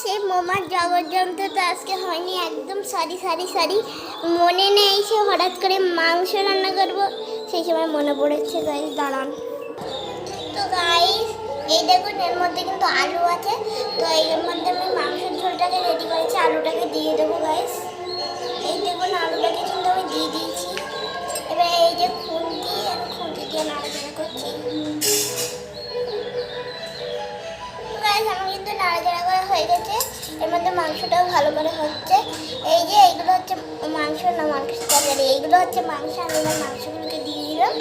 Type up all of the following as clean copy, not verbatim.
সেই মোমার জগৎযন্ত্রটা আজকে হয়নি, একদম সরি মনে নেই। সে হঠাৎ করে মাংস রান্না করব, সেই সময় মনে পড়েছে। গাইস দাঁড়ান। তো গাইস এই দেখুন, এর মধ্যে কিন্তু আলু আছে। তো এর মধ্যে আমি মাংসের ঝোলটাকে রেডি করেছি, আলুটাকে দিয়ে দেবো। গাইস এই দেখুন, আলুটাকে কিন্তু আমি দিয়ে দিয়েছি। এবার এই যে খুন্তি দিয়ে নাড়াচাড়া করছি। গাইস আমার কিন্তু নাড়াচাড়া করা হয়ে গেছে। এর মধ্যে মাংসটাও ভালো করে হচ্ছে। এই যে এইগুলো হচ্ছে মাংস না, মাংস তরকারি, এইগুলো হচ্ছে মাংস। আমি এবার মাংসগুলোকে দিয়ে দিলাম।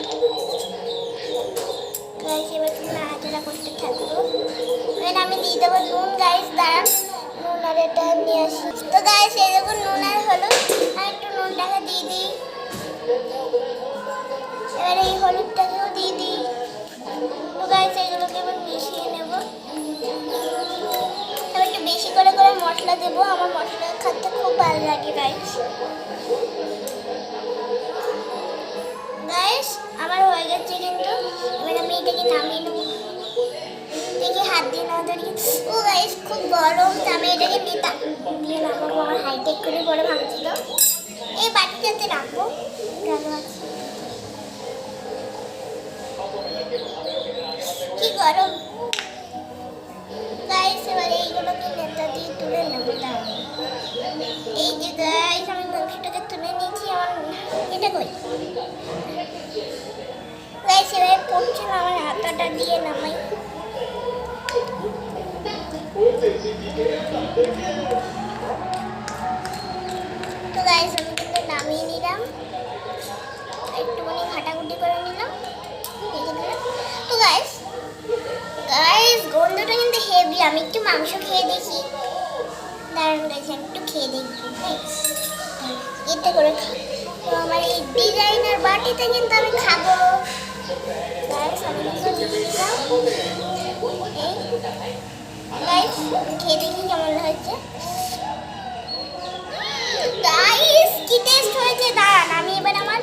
গাইস এবার তুমি নাড়াচাড়া করতে থাকবো। এবার আমি দিয়ে দেবো নুন। গাইস দাঁড়ান, নুন আর এটা নিয়ে আসি। তো গাইস এই দেখুন, নুন আর হলুদ। আর একটু নুনটাকে দিয়ে দিই। এবার এই হলুদটাকেও দিয়ে দিই। তো গাইস এগুলোকে এবার মিশিয়ে নেব। এবার একটু বেশি করে মশলা দেবো, আমার মশলা খেতে খুব ভালো লাগে। গাইস গাইস আমার হয়ে গেছে কিন্তু। এবার আমি এটাকে নামিয়ে নেবো। দেখি হাত দিয়ে না ধরি। ও গাইস খুব গরম, আমি এটাকে দিয়ে নামাবো। আমার হাইটেক করে পরে ভাঙছিল। এই বাটিটাতে রাখবো। ভালো আছে, কি গরম। গাইস এবার এইগুলোকে নেতা দিয়ে তুলে নেবো। এই যে গাইস আমি মাংসটাকে তুলে নিয়েছি। আমার এটা কই গাইস, এবার পড়ছে না, আমার হাতটা দিয়ে নামাই। তো গাইস আমি কিন্তু নামিয়ে নিলাম, একটুখানি ঘাটাঘুটি করে নিলাম। তো গাইস গন্ধটা কিন্তু হেভি। আমি একটু মাংস খেয়ে দেখি। দাঁড়ান গাইস, আমি একটু খেয়ে দেখি। এতে করে তো আমার এই ডিজাইনার বাটিতে কিন্তু আমি খাবো। গাইস আমি কিন্তু দিয়ে দিলাম। গাইস খেয়ে দেখি কেমন হয়েছে। গাইস কি টেস্ট হয়েছে। দাঁড়ান, আমি এবার আমার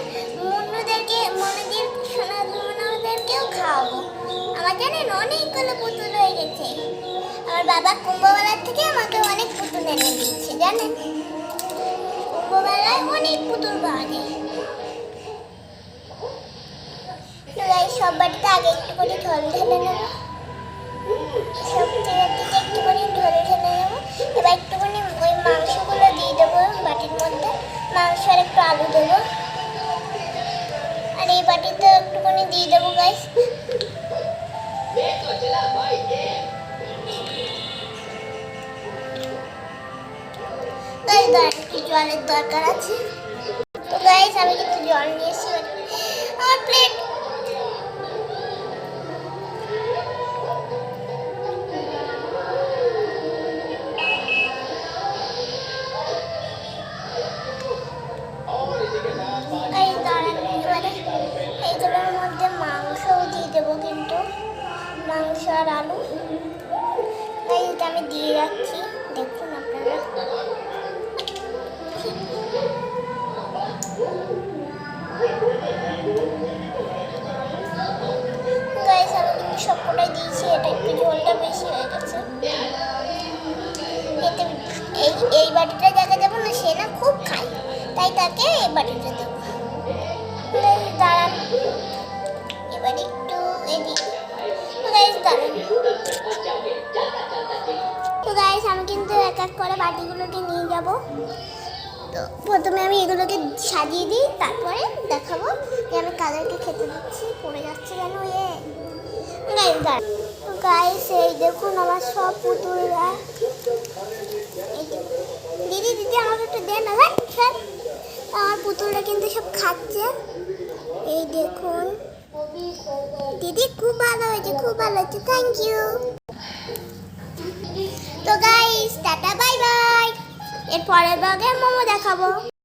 সোনাদেরকেও খাওয়াবো। আমার জানেন অনেকগুলো পুতুল হয়ে গেছে। আমার বাবা কুম্ভমেলার থেকে আমাকে অনেক পুতুল এনে দিচ্ছে। জানেন কুম্ভমেলায় অনেক পুতুল পাওয়া যায়। তো গাইস সব বাটিতে আগে একটু করে জল ঢেলে নেবো। সব জায়গাটিতে একটু করে ঢেলে নেবো। এবার একটুখানি ওই মাংসগুলো দিয়ে দেবো বাটির মধ্যে। মাংস আর একটু আলু দেবো। আর এই বাটিতে একটুখানি দিয়ে দেবো। গাইস একটু জলের দরকার আছে। তো গাইস আমি কিন্তু জল নিয়ে এসেছি। আমার প্লেট এইগুলোর মধ্যে মাংসও দিয়ে দেবো কিন্তু, মাংস আর আলু। এইটা আমি দিয়ে রাখছি, দেখুন আপনারা। গাইস আমি কিন্তু সবকটাই দিয়েছি। এটা একটু ঝোলটা বেশি হয়ে গেছে। এতে এই বাটিটা দেখা যাবো না, সে না খুব খায়, তাই তাকে এই বাটিটা দেবো। দাঁড়ান এবার একটু দাঁড়ান। তো গাইস আমি কিন্তু এক এক করে বাটিগুলোকে নিয়ে যাব। তো প্রথমে আমি এগুলোকে সাজিয়ে দিই, তারপরে দেখাবো যে আমি কাদেরকে খেতে দিচ্ছি। পড়ে যাচ্ছে কেন গাইস দাঁড়ান। তো গাইস এই দেখুন আমার সব পুতুলরা। দিদি আমাকে একটু দেন না। স্যার আমার পুতুলরা কিন্তু সব খাচ্ছে। এই দেখুন দিদি, খুব ভালো হয়েছে, খুব ভালো হয়েছে, থ্যাংক ইউ। তো গাইস টাটা বাই বাই। এর পরের ভাগে মোমো দেখাবো।